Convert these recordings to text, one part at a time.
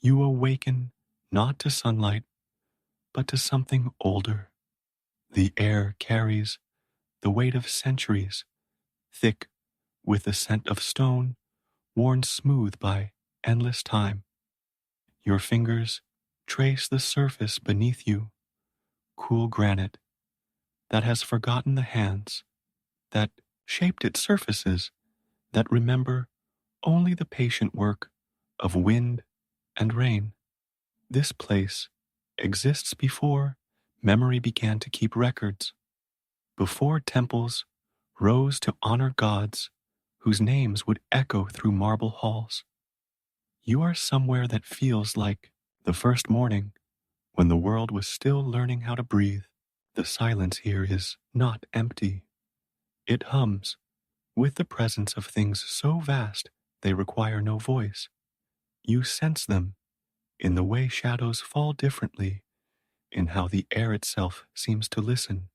You awaken not to sunlight, but to something older. The air carries the weight of centuries, thick with the scent of stone, worn smooth by endless time. Your fingers trace the surface beneath you, cool granite that has forgotten the hands that shaped its surfaces, that remember only the patient work of wind and rain. This place exists before memory began to keep records, before temples rose to honor gods whose names would echo through marble halls. You are somewhere that feels like the first morning when the world was still learning how to breathe. The silence here is not empty. It hums with the presence of things so vast they require no voice. You sense them in the way shadows fall differently, in how the air itself seems to listen.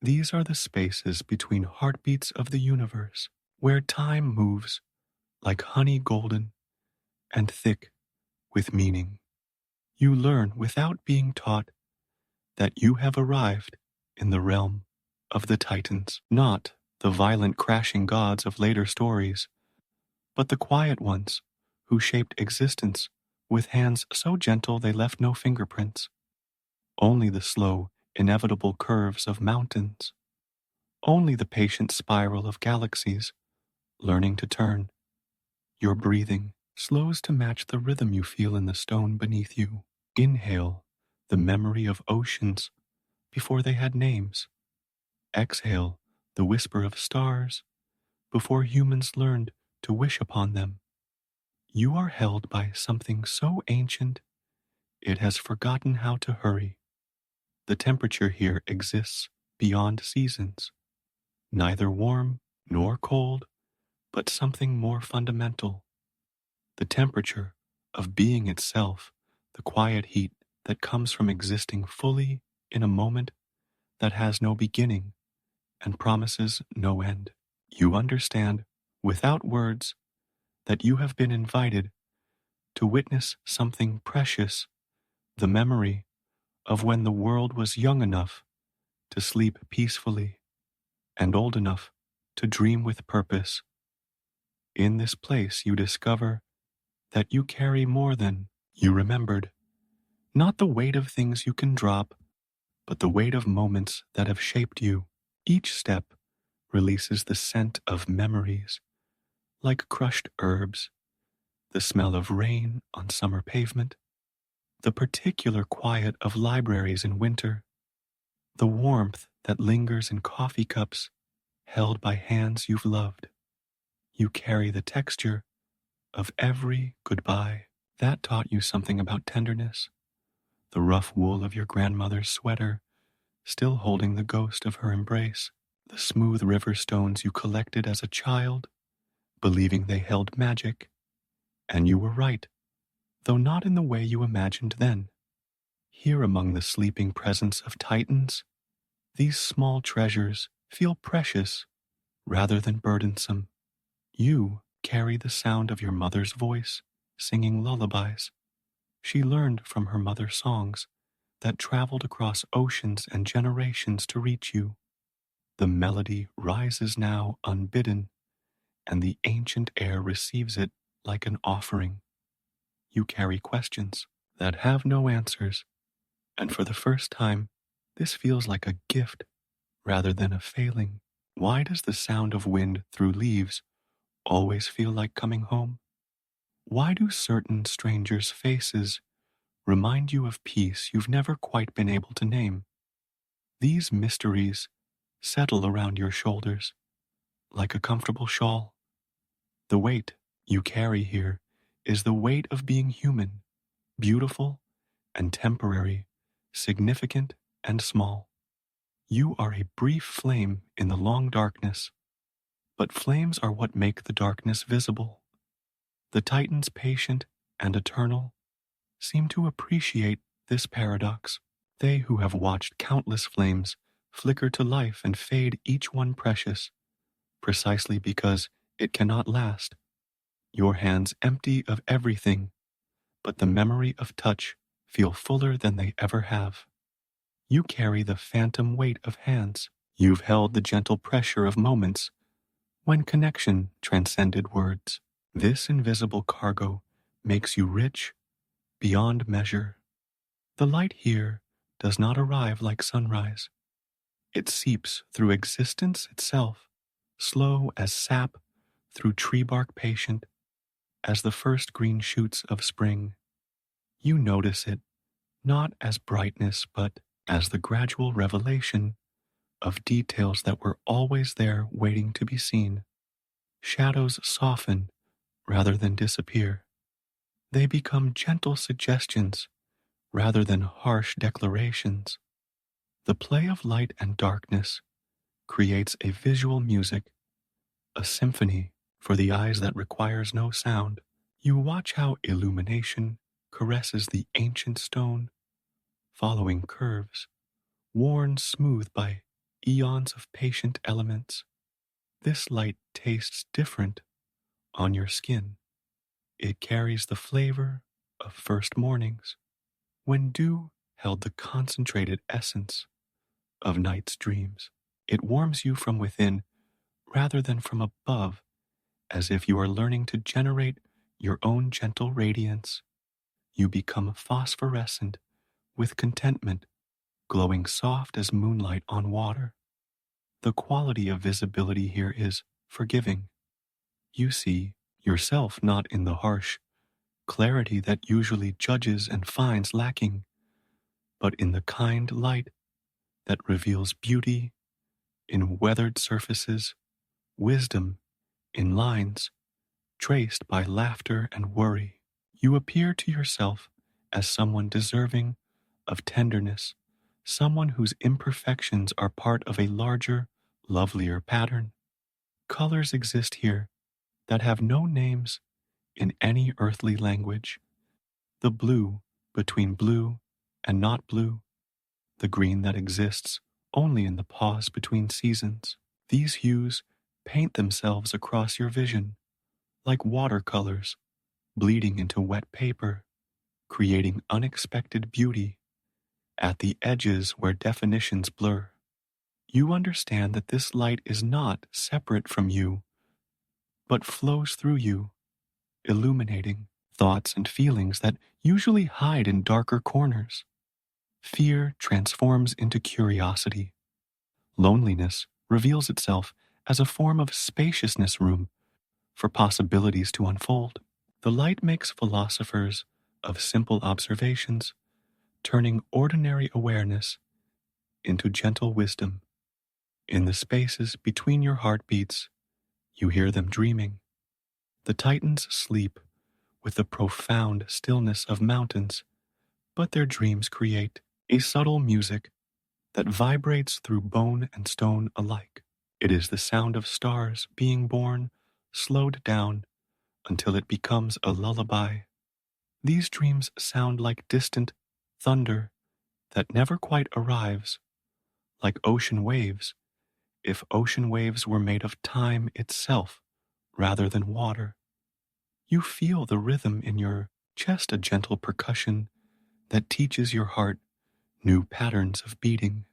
These are the spaces between heartbeats of the universe, where time moves like honey golden and thick with meaning. You learn without being taught that you have arrived in the realm of the Titans, not the violent crashing gods of later stories, but the quiet ones who shaped existence with hands so gentle they left no fingerprints, only the slow, inevitable curves of mountains, only the patient spiral of galaxies learning to turn. Your breathing slows to match the rhythm you feel in the stone beneath you. Inhale the memory of oceans before they had names. Exhale the whisper of stars before humans learned to wish upon them. You are held by something so ancient it has forgotten how to hurry. The temperature here exists beyond seasons, neither warm nor cold, but something more fundamental. The temperature of being itself, the quiet heat that comes from existing fully in a moment that has no beginning and promises no end. You understand, without words, that you have been invited to witness something precious, the memory of when the world was young enough to sleep peacefully and old enough to dream with purpose. In this place you discover that you carry more than you remembered, not the weight of things you can drop, but the weight of moments that have shaped you. Each step releases the scent of memories, like crushed herbs, the smell of rain on summer pavement, the particular quiet of libraries in winter, the warmth that lingers in coffee cups held by hands you've loved. You carry the texture of every goodbye that taught you something about tenderness, the rough wool of your grandmother's sweater still holding the ghost of her embrace, the smooth river stones you collected as a child, believing they held magic. And you were right, though not in the way you imagined then. Here among the sleeping presence of Titans, these small treasures feel precious rather than burdensome. You carry the sound of your mother's voice, singing lullabies. She learned from her mother's songs that traveled across oceans and generations to reach you. The melody rises now unbidden, and the ancient air receives it like an offering. You carry questions that have no answers, and for the first time, this feels like a gift rather than a failing. Why does the sound of wind through leaves always feel like coming home? Why do certain strangers' faces remind you of peace you've never quite been able to name? These mysteries settle around your shoulders like a comfortable shawl. The weight you carry here is the weight of being human, beautiful and temporary, significant and small. You are a brief flame in the long darkness, but flames are what make the darkness visible. The Titans, patient and eternal, seem to appreciate this paradox. They who have watched countless flames flicker to life and fade, each one precious, precisely because it cannot last. Your hands empty of everything, but the memory of touch feel fuller than they ever have. You carry the phantom weight of hands. You've held the gentle pressure of moments when connection transcended words. This invisible cargo makes you rich beyond measure. The light here does not arrive like sunrise. It seeps through existence itself, slow as sap through tree bark, patient as the first green shoots of spring. You notice it not as brightness, but as the gradual revelation of details that were always there waiting to be seen. Shadows soften rather than disappear. They become gentle suggestions rather than harsh declarations. The play of light and darkness creates a visual music, a symphony for the eyes that requires no sound. You watch how illumination caresses the ancient stone, following curves, worn smooth by eons of patient elements. This light tastes different on your skin. It carries the flavor of first mornings, when dew held the concentrated essence of night's dreams. It warms you from within rather than from above, as if you are learning to generate your own gentle radiance. You become phosphorescent with contentment, glowing soft as moonlight on water. The quality of visibility here is forgiving. You see yourself not in the harsh clarity that usually judges and finds lacking, but in the kind light that reveals beauty in weathered surfaces, wisdom in lines traced by laughter and worry. You appear to yourself as someone deserving of tenderness, someone whose imperfections are part of a larger, lovelier pattern. Colors exist here that have no names in any earthly language. The blue between blue and not blue, the green that exists only in the pause between seasons. These hues paint themselves across your vision, like watercolors bleeding into wet paper, creating unexpected beauty at the edges where definitions blur. You understand that this light is not separate from you, but flows through you, illuminating thoughts and feelings that usually hide in darker corners. Fear transforms into curiosity. Loneliness reveals itself as a form of spaciousness, room for possibilities to unfold. The light makes philosophers of simple observations, turning ordinary awareness into gentle wisdom. In the spaces between your heartbeats, you hear them dreaming. The titans sleep with the profound stillness of mountains, but their dreams create a subtle music that vibrates through bone and stone alike. It is the sound of stars being born, slowed down until it becomes a lullaby. These dreams sound like distant thunder that never quite arrives, like ocean waves, if ocean waves were made of time itself rather than water. You feel the rhythm in your chest, a gentle percussion that teaches your heart new patterns of beating,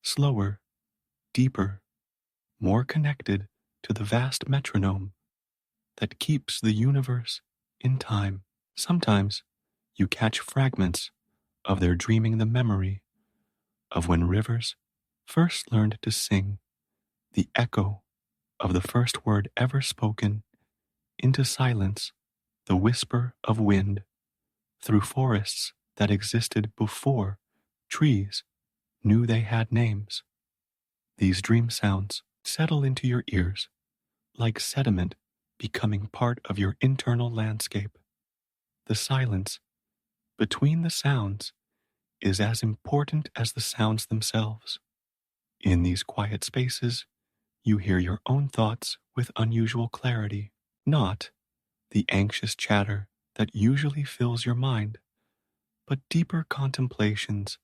slower, deeper, more connected to the vast metronome that keeps the universe in time. Sometimes you catch fragments of their dreaming, the memory of when rivers first learned to sing, the echo of the first word ever spoken into silence, the whisper of wind through forests that existed before trees knew they had names. These dream sounds settle into your ears like sediment becoming part of your internal landscape. The silence between the sounds is as important as the sounds themselves. In these quiet spaces, you hear your own thoughts with unusual clarity, not the anxious chatter that usually fills your mind, but deeper contemplations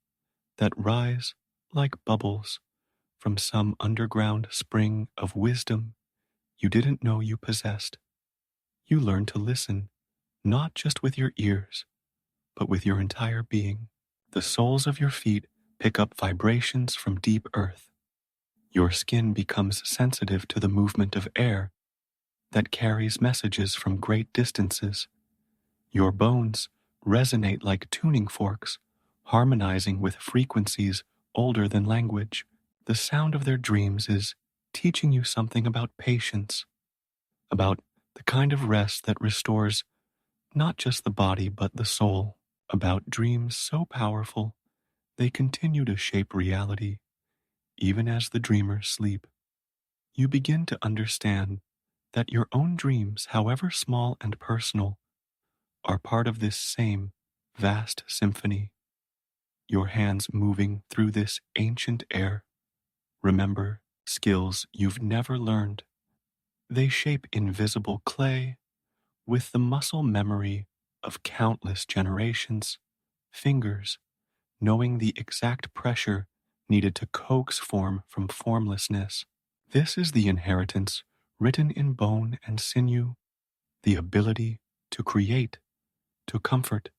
that rise like bubbles from some underground spring of wisdom you didn't know you possessed. You learn to listen, not just with your ears, but with your entire being. The soles of your feet pick up vibrations from deep earth. Your skin becomes sensitive to the movement of air that carries messages from great distances. Your bones resonate like tuning forks, harmonizing with frequencies older than language. The sound of their dreams is teaching you something about patience, about the kind of rest that restores not just the body but the soul, about dreams so powerful they continue to shape reality even as the dreamers sleep. You begin to understand that your own dreams, however small and personal, are part of this same vast symphony. Your hands moving through this ancient air remember skills you've never learned. They shape invisible clay with the muscle memory of countless generations, fingers knowing the exact pressure needed to coax form from formlessness. This is the inheritance written in bone and sinew, the ability to create, to comfort,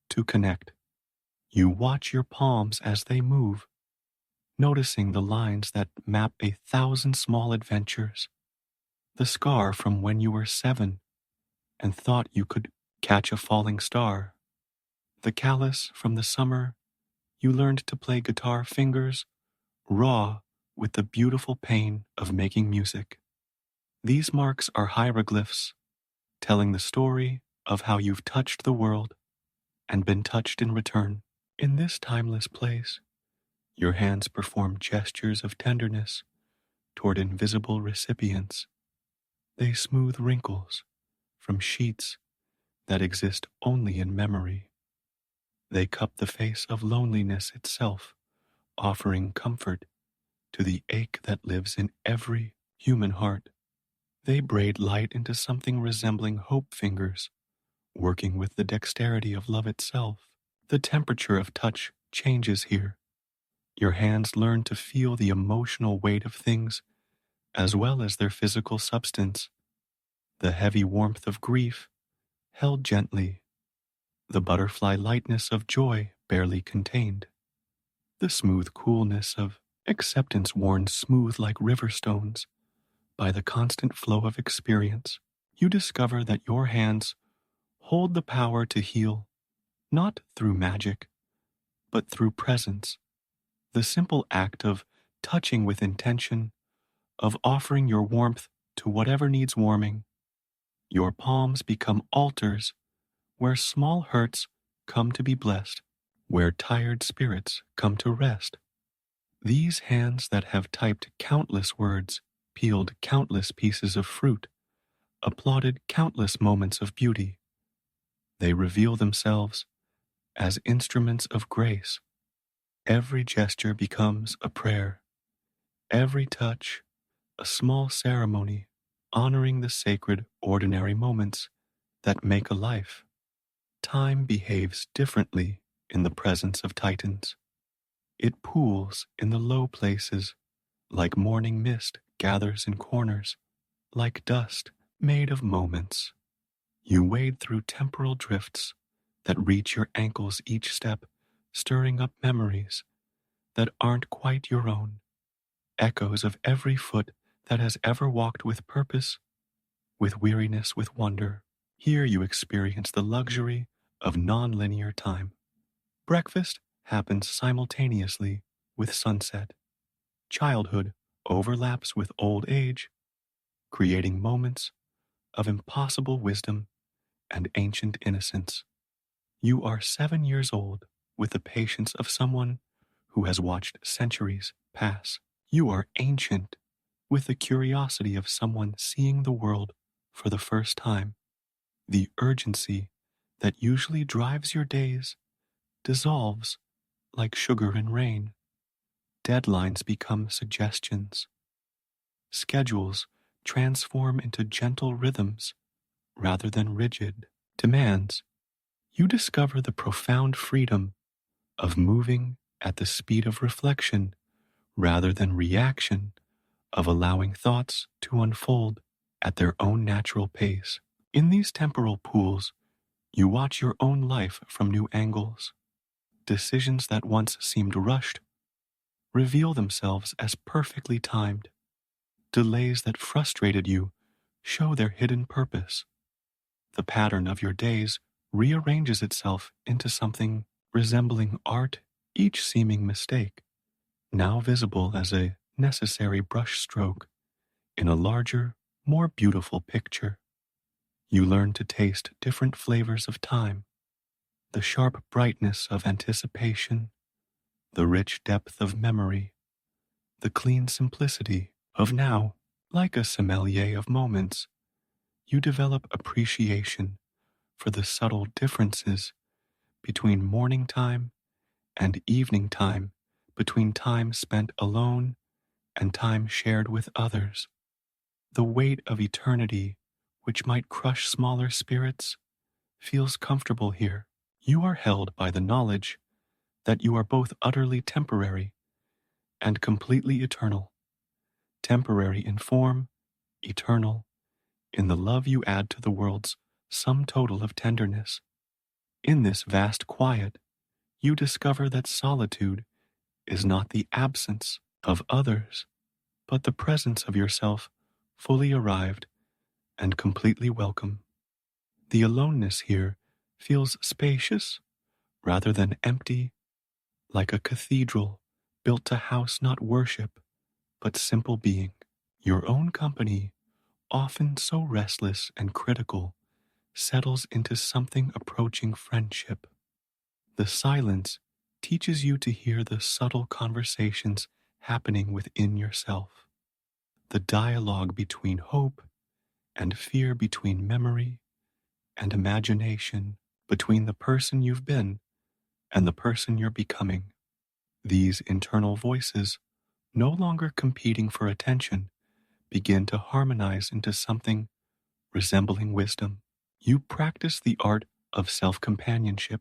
to connect. You watch your palms as they move, noticing the lines that map 1,000 small adventures, the scar from when you were 7 and thought you could catch a falling star, the callus from the summer you learned to play guitar fingers raw with the beautiful pain of making music. These marks are hieroglyphs telling the story of how you've touched the world and been touched in return. In this timeless place, your hands perform gestures of tenderness toward invisible recipients. They smooth wrinkles from sheets that exist only in memory. They cup the face of loneliness itself, offering comfort to the ache that lives in every human heart. They braid light into something resembling hope fingers, working with the dexterity of love itself. The temperature of touch changes here. Your hands learn to feel the emotional weight of things as well as their physical substance. The heavy warmth of grief held gently, the butterfly lightness of joy barely contained, the smooth coolness of acceptance worn smooth like river stones by the constant flow of experience. You discover that your hands hold the power to heal, not through magic, but through presence. The simple act of touching with intention, of offering your warmth to whatever needs warming. Your palms become altars where small hurts come to be blessed, where tired spirits come to rest. These hands that have typed countless words, peeled countless pieces of fruit, applauded countless moments of beauty. They reveal themselves as instruments of grace. Every gesture becomes a prayer, every touch a small ceremony honoring the sacred ordinary moments that make a life. Time behaves differently in the presence of Titans. It pools in the low places, like morning mist gathers in corners, like dust made of moments. You wade through temporal drifts that reach your ankles each step, stirring up memories that aren't quite your own, echoes of every foot that has ever walked with purpose, with weariness, with wonder. Here you experience the luxury of non-linear time. Breakfast happens simultaneously with sunset. Childhood overlaps with old age, creating moments of impossible wisdom and ancient innocence. You are 7 years old with the patience of someone who has watched centuries pass. You are ancient with the curiosity of someone seeing the world for the first time. The urgency that usually drives your days dissolves like sugar in rain. Deadlines become suggestions. Schedules transform into gentle rhythms rather than rigid demands. You discover the profound freedom of moving at the speed of reflection rather than reaction, of allowing thoughts to unfold at their own natural pace. In these temporal pools, You watch your own life from new angles. Decisions that once seemed rushed reveal themselves as perfectly timed. Delays that frustrated you show their hidden purpose. The pattern of your days rearranges itself into something resembling art, each seeming mistake, now visible as a necessary brushstroke in a larger, more beautiful picture. You learn to taste different flavors of time, the sharp brightness of anticipation, the rich depth of memory, the clean simplicity of now. Like a sommelier of moments, you develop appreciation for the subtle differences between morning time and evening time, between time spent alone and time shared with others. The weight of eternity, which might crush smaller spirits, feels comfortable here. You are held by the knowledge that you are both utterly temporary and completely eternal. Temporary in form, eternal in the love you add to the world's sum total of tenderness. In this vast quiet, you discover that solitude is not the absence of others, but the presence of yourself fully arrived and completely welcome. The aloneness here feels spacious rather than empty, like a cathedral built to house not worship, but simple being. Your own company, often so restless and critical, settles into something approaching friendship. The silence teaches you to hear the subtle conversations happening within yourself, the dialogue between hope and fear, between memory and imagination, between the person you've been and the person you're becoming. These internal voices, no longer competing for attention, begin to harmonize into something resembling wisdom. You practice the art of self-companionship,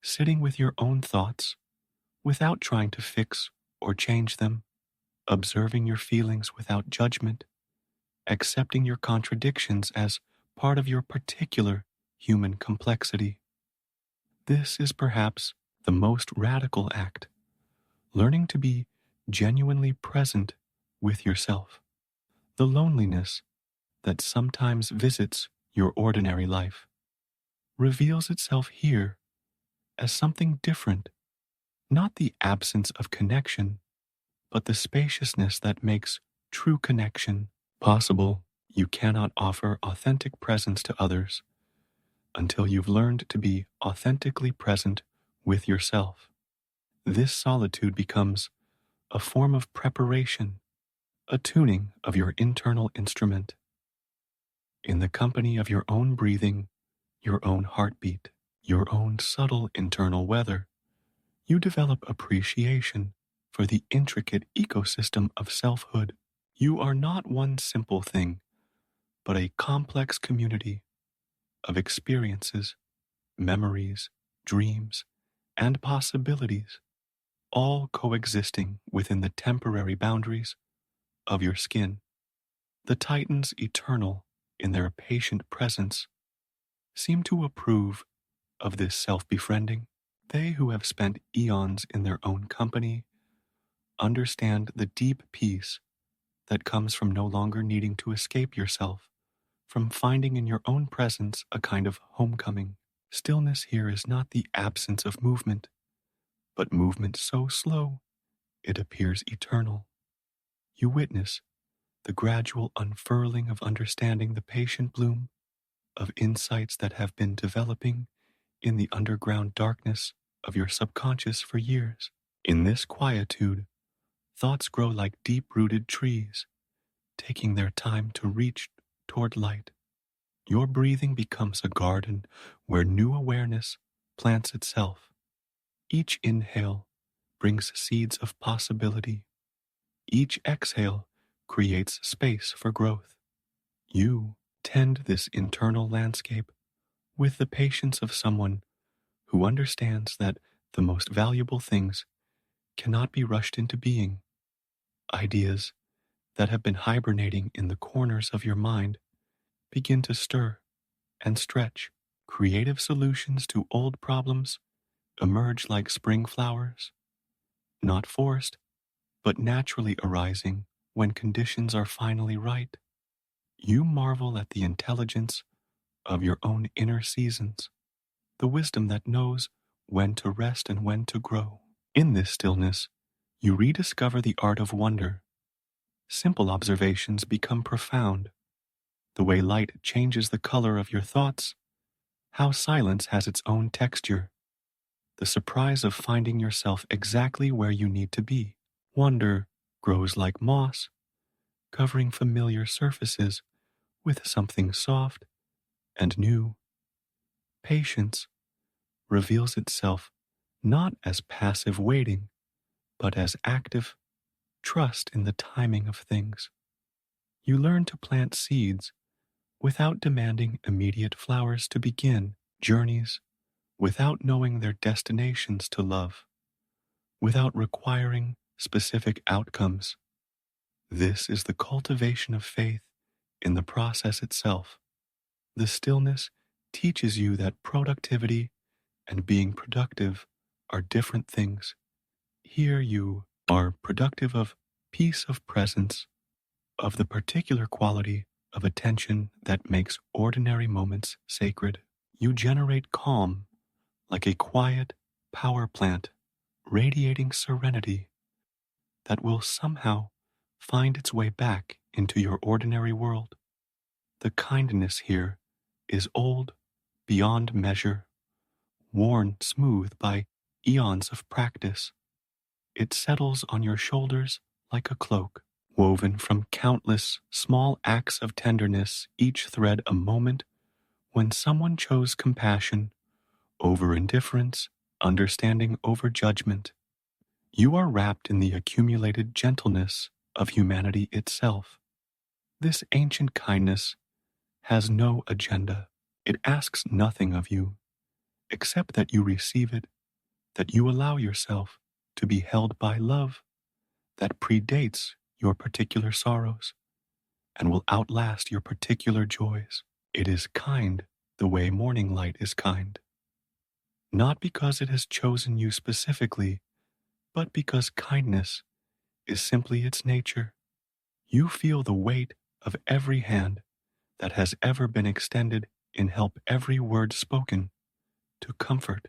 sitting with your own thoughts without trying to fix or change them, observing your feelings without judgment, accepting your contradictions as part of your particular human complexity. This is perhaps the most radical act, learning to be genuinely present with yourself. The loneliness that sometimes visits your ordinary life reveals itself here as something different, not the absence of connection, but the spaciousness that makes true connection possible. You cannot offer authentic presence to others until you've learned to be authentically present with yourself. This solitude becomes a form of preparation, a tuning of your internal instrument, in the company of your own breathing, your own heartbeat, your own subtle internal weather. You develop appreciation for the intricate ecosystem of selfhood. You are not one simple thing, but a complex community of experiences, memories, dreams, and possibilities, all coexisting within the temporary boundaries of your skin. The Titans, eternal in their patient presence, seem to approve of this self-befriending. They who have spent eons in their own company understand the deep peace that comes from no longer needing to escape yourself, from finding in your own presence a kind of homecoming. Stillness here is not the absence of movement, but movement so slow it appears eternal. You witness the gradual unfurling of understanding, the patient bloom of insights that have been developing in the underground darkness of your subconscious for years. In this quietude, thoughts grow like deep-rooted trees, taking their time to reach toward light. Your breathing becomes a garden where new awareness plants itself. Each inhale brings seeds of possibility. Each exhale creates space for growth. You tend this internal landscape with the patience of someone who understands that the most valuable things cannot be rushed into being. Ideas that have been hibernating in the corners of your mind begin to stir and stretch. Creative solutions to old problems emerge like spring flowers, not forced, but naturally arising when conditions are finally right. You marvel at the intelligence of your own inner seasons, the wisdom that knows when to rest and when to grow. In this stillness, you rediscover the art of wonder. Simple observations become profound. The way light changes the color of your thoughts, how silence has its own texture, the surprise of finding yourself exactly where you need to be. Wonder grows like moss, covering familiar surfaces with something soft and new. Patience reveals itself not as passive waiting, but as active trust in the timing of things. You learn to plant seeds without demanding immediate flowers to begin, journeys without knowing their destinations to love, without requiring specific outcomes. This is the cultivation of faith in the process itself. The stillness teaches you that productivity and being productive are different things. Here you are productive of peace of presence, of the particular quality of attention that makes ordinary moments sacred. You generate calm like a quiet power plant, radiating serenity that will somehow find its way back into your ordinary world. The kindness here is old beyond measure, worn smooth by eons of practice. It settles on your shoulders like a cloak, woven from countless small acts of tenderness, each thread a moment when someone chose compassion over indifference, understanding over judgment. You are wrapped in the accumulated gentleness of humanity itself. This ancient kindness has no agenda. It asks nothing of you, except that you receive it, that you allow yourself to be held by love that predates your particular sorrows and will outlast your particular joys. It is kind the way morning light is kind, not because it has chosen you specifically, but because kindness is simply its nature. You feel the weight of every hand that has ever been extended in help, every word spoken to comfort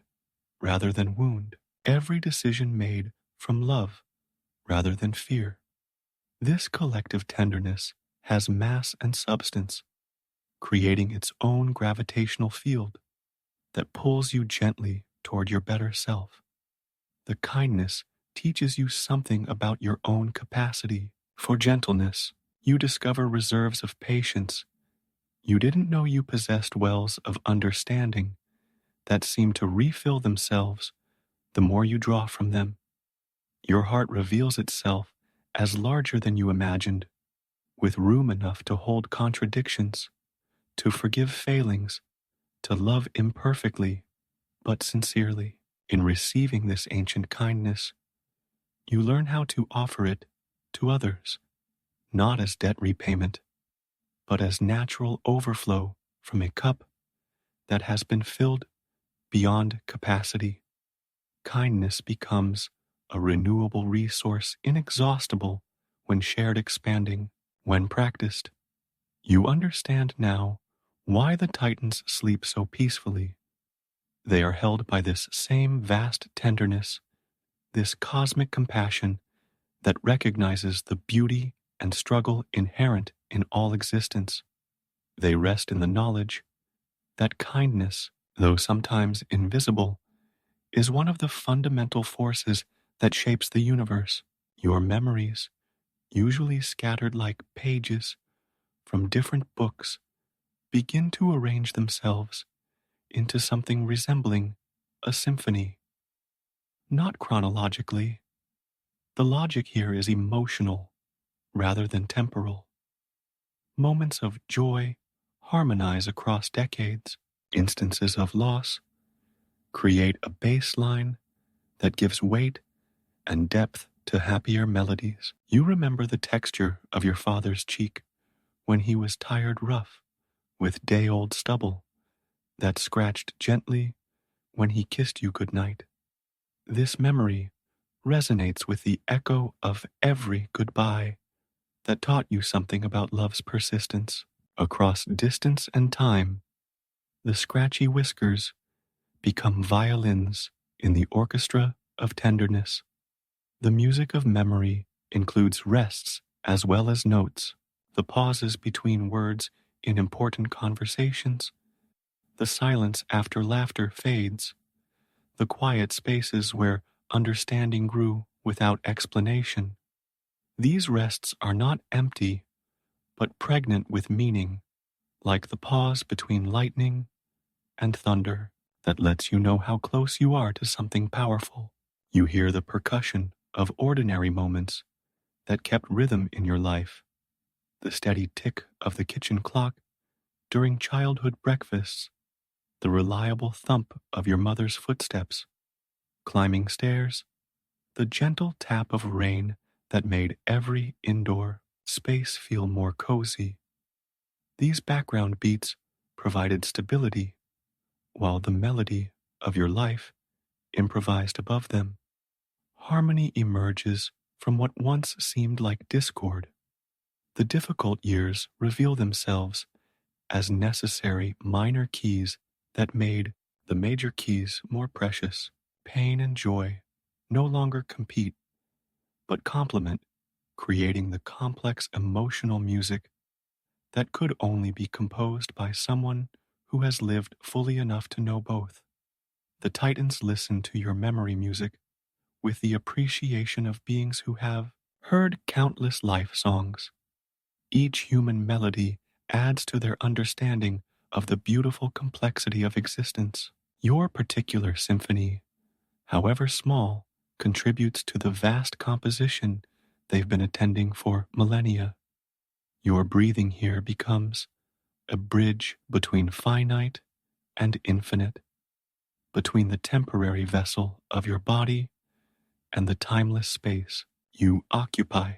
rather than wound, every decision made from love rather than fear. This collective tenderness has mass and substance, creating its own gravitational field that pulls you gently toward your better self. The kindness teaches you something about your own capacity for gentleness. You discover reserves of patience. You didn't know you possessed wells of understanding that seem to refill themselves the more you draw from them. Your heart reveals itself as larger than you imagined, with room enough to hold contradictions, to forgive failings, to love imperfectly, but sincerely. In receiving this ancient kindness, you learn how to offer it to others, not as debt repayment, but as natural overflow from a cup that has been filled beyond capacity. Kindness becomes a renewable resource, inexhaustible when shared, expanding. When practiced, you understand now why the Titans sleep so peacefully. They are held by this same vast tenderness, this cosmic compassion that recognizes the beauty and struggle inherent in all existence. They rest in the knowledge that kindness, though sometimes invisible, is one of the fundamental forces that shapes the universe. Your memories, usually scattered like pages from different books, begin to arrange themselves into something resembling a symphony. Not chronologically. The logic here is emotional rather than temporal. Moments of joy harmonize across decades. Instances of loss create a baseline that gives weight and depth to happier melodies. You remember the texture of your father's cheek when he was tired rough with day-old stubble, that scratched gently when he kissed you goodnight. This memory resonates with the echo of every goodbye that taught you something about love's persistence. Across distance and time, the scratchy whiskers become violins in the orchestra of tenderness. The music of memory includes rests as well as notes, the pauses between words in important conversations, the silence after laughter fades, the quiet spaces where understanding grew without explanation. These rests are not empty, but pregnant with meaning, like the pause between lightning and thunder that lets you know how close you are to something powerful. You hear the percussion of ordinary moments that kept rhythm in your life, the steady tick of the kitchen clock during childhood breakfasts, the reliable thump of your mother's footsteps climbing stairs, the gentle tap of rain that made every indoor space feel more cozy. These background beats provided stability, while the melody of your life improvised above them. Harmony emerges from what once seemed like discord. The difficult years reveal themselves as necessary minor keys that made the major keys more precious. Pain and joy no longer compete, but complement, creating the complex emotional music that could only be composed by someone who has lived fully enough to know both. The Titans listen to your memory music with the appreciation of beings who have heard countless life songs. Each human melody adds to their understanding of the beautiful complexity of existence. Your particular symphony, however small, contributes to the vast composition they've been attending for millennia. Your breathing here becomes a bridge between finite and infinite, between the temporary vessel of your body and the timeless space you occupy.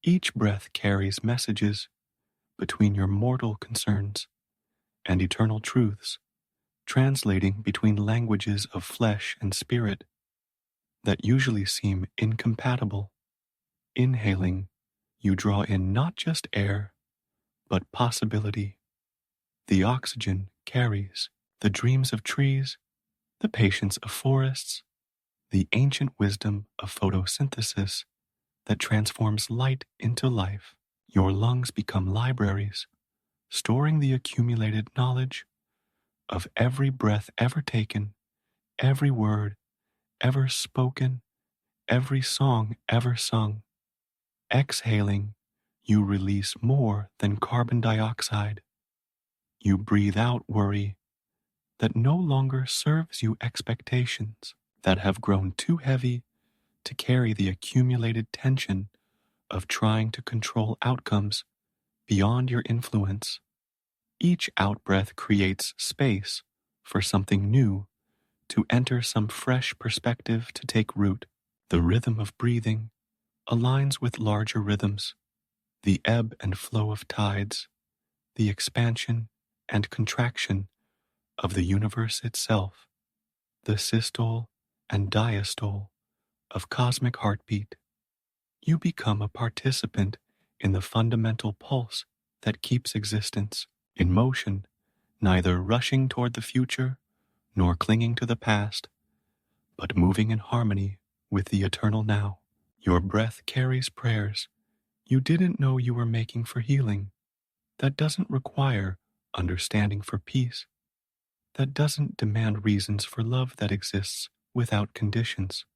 Each breath carries messages between your mortal concerns and eternal truths, translating between languages of flesh and spirit that usually seem incompatible. Inhaling, you draw in not just air, but possibility. The oxygen carries the dreams of trees, the patience of forests, the ancient wisdom of photosynthesis that transforms light into life. Your lungs become libraries, storing the accumulated knowledge of every breath ever taken, every word ever spoken, every song ever sung. Exhaling, you release more than carbon dioxide. You breathe out worry that no longer serves you, expectations that have grown too heavy to carry the accumulated tension of trying to control outcomes beyond your influence. Each outbreath creates space for something new to enter, some fresh perspective to take root. The rhythm of breathing aligns with larger rhythms, the ebb and flow of tides, the expansion and contraction of the universe itself, the systole and diastole of cosmic heartbeat. You become a participant in the fundamental pulse that keeps existence in motion, neither rushing toward the future nor clinging to the past, but moving in harmony with the eternal now. Your breath carries prayers you didn't know you were making for healing, that doesn't require understanding for peace, that doesn't demand reasons for love that exists without conditions.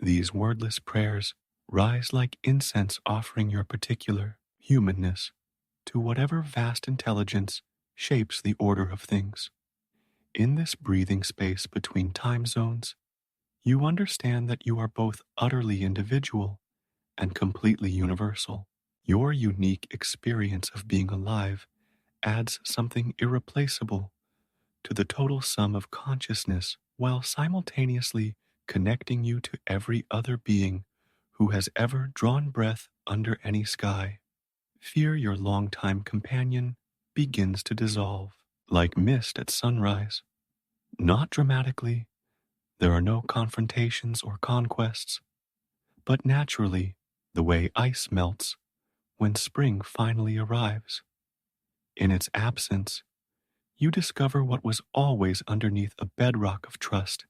These wordless prayers rise like incense, offering your particular humanness to whatever vast intelligence shapes the order of things. In this breathing space between time zones, you understand that you are both utterly individual and completely universal. Your unique experience of being alive adds something irreplaceable to the total sum of consciousness, while simultaneously connecting you to every other being who has ever drawn breath under any sky. Fear, your longtime companion, begins to dissolve. like mist at sunrise. Not dramatically, there are no confrontations or conquests, but naturally, the way ice melts when spring finally arrives. In its absence, you discover what was always underneath a bedrock of trust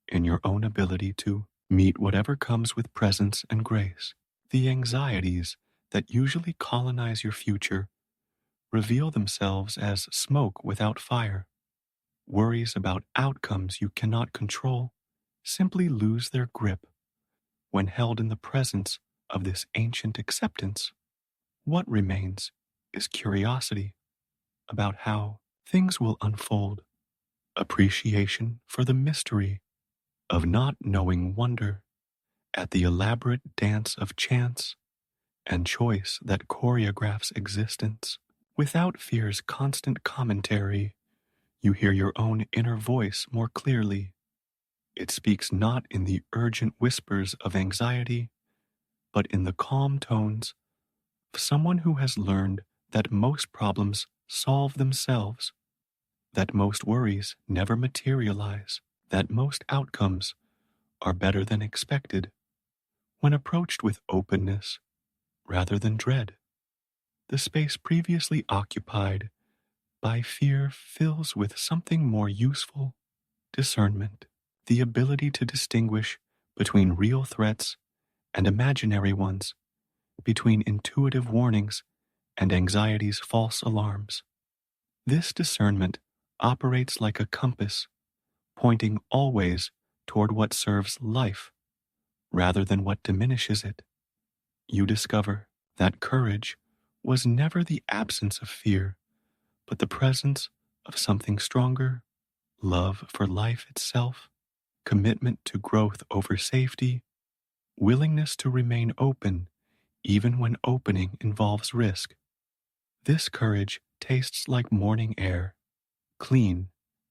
in your own ability to meet whatever comes with presence and grace. The anxieties that usually colonize your future reveal themselves as smoke without fire. Worries about outcomes you cannot control simply lose their grip when held in the presence of this ancient acceptance. What remains is curiosity about how things will unfold, appreciation for the mystery of not knowing, wonder at the elaborate dance of chance and choice that choreographs existence. Without fear's constant commentary, you hear your own inner voice more clearly. It speaks not in the urgent whispers of anxiety, but in the calm tones of someone who has learned that most problems solve themselves, that most worries never materialize, that most outcomes are better than expected when approached with openness rather than dread. The space previously occupied by fear fills with something more useful: discernment, the ability to distinguish between real threats and imaginary ones, between intuitive warnings and anxiety's false alarms. This discernment operates like a compass, pointing always toward what serves life rather than what diminishes it. You discover that courage was never the absence of fear, but the presence of something stronger: love for life itself, commitment to growth over safety, willingness to remain open even when opening involves risk. This courage tastes like morning air, clean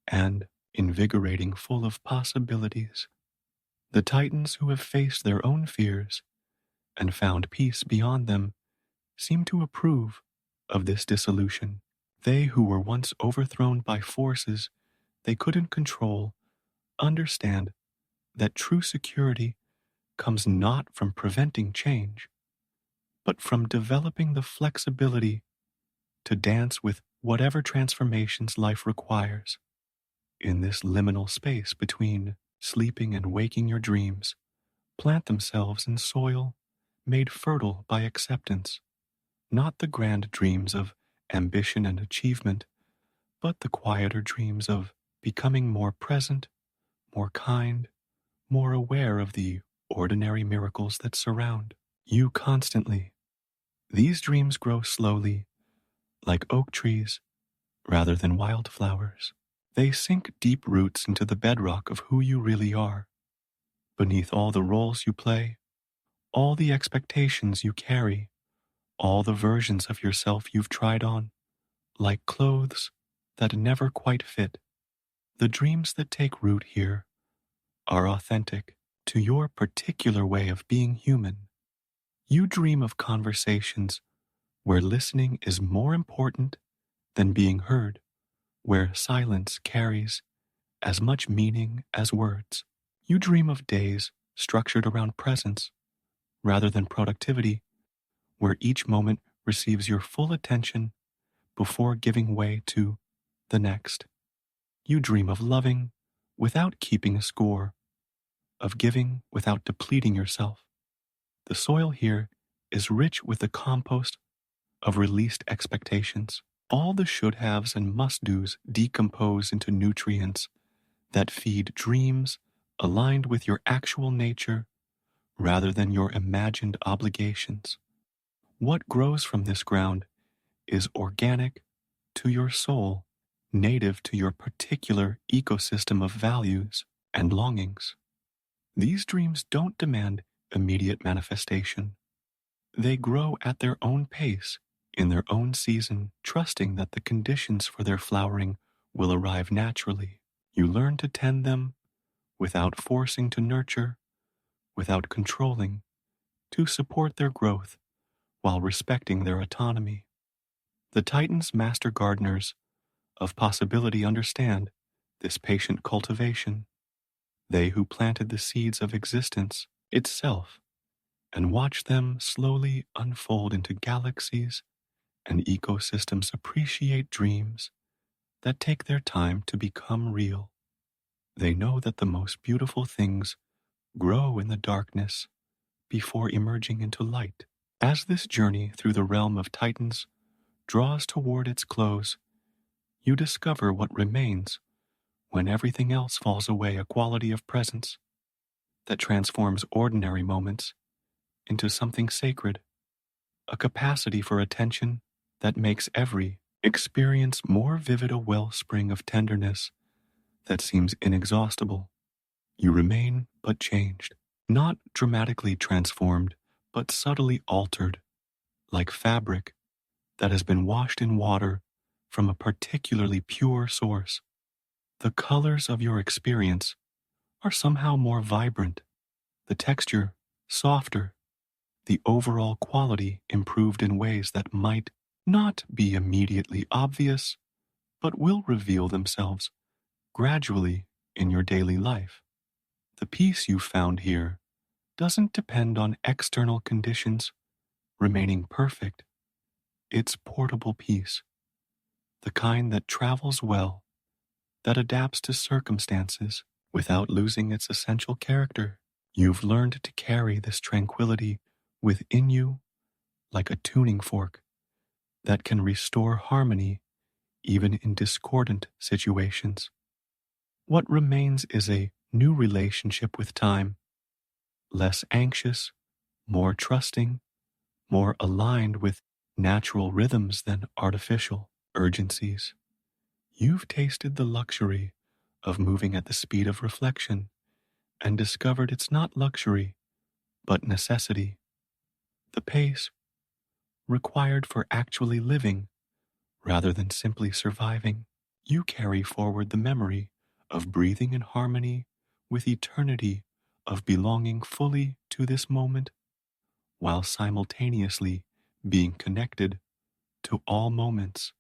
and invigorating, full of possibilities. The Titans who have faced their own fears and found peace beyond them seem to approve of this dissolution. They who were once overthrown by forces they couldn't control understand that true security comes not from preventing change, but from developing the flexibility to dance with whatever transformations life requires. In this liminal space between sleeping and waking, your dreams plant themselves in soil made fertile by acceptance, not the grand dreams of ambition and achievement, but the quieter dreams of becoming more present, more kind, more aware of the ordinary miracles that surround you constantly. These dreams grow slowly, like oak trees, rather than wildflowers. They sink deep roots into the bedrock of who you really are. Beneath all the roles you play, all the expectations you carry, all the versions of yourself you've tried on, like clothes that never quite fit, the dreams that take root here are authentic to your particular way of being human. You dream of conversations where listening is more important than being heard, where silence carries as much meaning as words. You dream of days structured around presence rather than productivity, where each moment receives your full attention before giving way to the next. You dream of loving without keeping a score, of giving without depleting yourself. The soil here is rich with the compost of released expectations. All the should-haves and must-dos decompose into nutrients that feed dreams aligned with your actual nature rather than your imagined obligations. What grows from this ground is organic to your soul, native to your particular ecosystem of values and longings. These dreams don't demand immediate manifestation. They grow at their own pace, in their own season, trusting that the conditions for their flowering will arrive naturally. You learn to tend them without forcing to nurture, without controlling, to support their growth while respecting their autonomy. The Titans' master gardeners of possibility understand this patient cultivation. They who planted the seeds of existence itself and watch them slowly unfold into galaxies and ecosystems appreciate dreams that take their time to become real. They know that the most beautiful things grow in the darkness before emerging into light. As this journey through the realm of Titans draws toward its close, you discover what remains when everything else falls away, a quality of presence that transforms ordinary moments into something sacred, a capacity for attention that makes every experience more vivid, a wellspring of tenderness that seems inexhaustible. You remain but changed, not dramatically transformed, but subtly altered, like fabric that has been washed in water from a particularly pure source. The colors of your experience are somehow more vibrant, the texture softer, the overall quality improved in ways that might not be immediately obvious, but will reveal themselves gradually in your daily life. The peace you found here doesn't depend on external conditions remaining perfect. It's portable peace, the kind that travels well, that adapts to circumstances without losing its essential character. You've learned to carry this tranquility within you like a tuning fork that can restore harmony even in discordant situations. What remains is a new relationship with time, less anxious, more trusting, more aligned with natural rhythms than artificial urgencies. You've tasted the luxury of moving at the speed of reflection and discovered it's not luxury, but necessity. The pace required for actually living rather than simply surviving. You carry forward the memory of breathing in harmony with eternity, of belonging fully to this moment, while simultaneously being connected to all moments.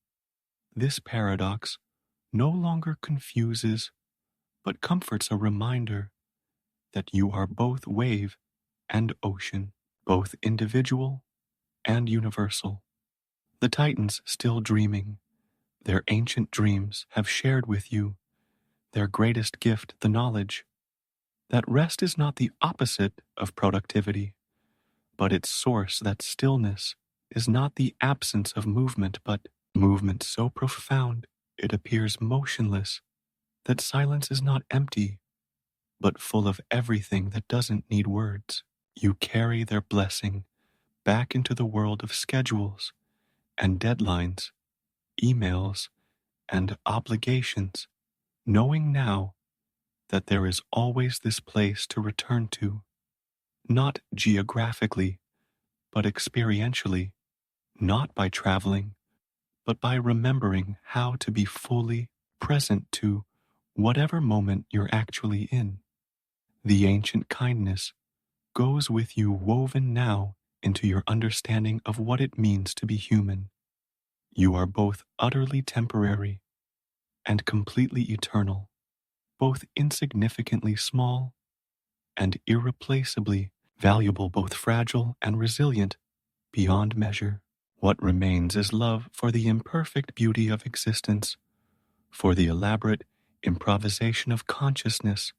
This paradox no longer confuses, but comforts, a reminder that you are both wave and ocean, both individual and universal. The Titans, still dreaming, their ancient dreams, have shared with you their greatest gift, the knowledge that rest is not the opposite of productivity, but its source, that stillness is not the absence of movement, but movement so profound it appears motionless, that silence is not empty, but full of everything that doesn't need words. You carry their blessing back into the world of schedules and deadlines, emails and obligations, knowing now that there is always this place to return to, not geographically, but experientially, not by traveling, but by remembering how to be fully present to whatever moment you're actually in. The ancient kindness goes with you, woven now into your understanding of what it means to be human. You are both utterly temporary and completely eternal, both insignificantly small and irreplaceably valuable, both fragile and resilient beyond measure. What remains is love for the imperfect beauty of existence, for the elaborate improvisation of consciousness,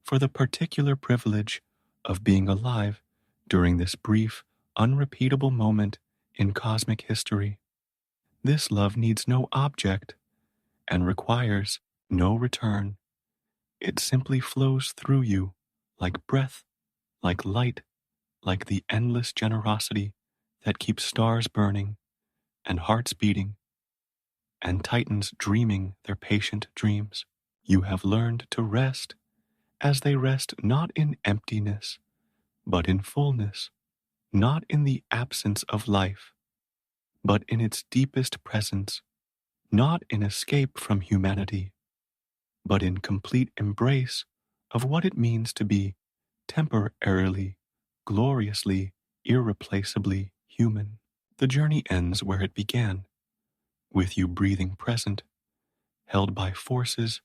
for the particular privilege of being alive during this brief, unrepeatable moment in cosmic history. This love needs no object and requires no return. It simply flows through you like breath, like light, like the endless generosity that keeps stars burning and hearts beating and Titans dreaming their patient dreams. You have learned to rest as they rest, not in emptiness, but in fullness, not in the absence of life, but in its deepest presence, not in escape from humanity, but in complete embrace of what it means to be temporarily, gloriously, irreplaceably human. The journey ends where it began, with you breathing present held by forces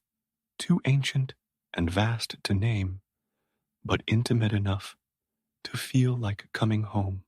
too ancient and vast to name, but intimate enough to feel like coming home.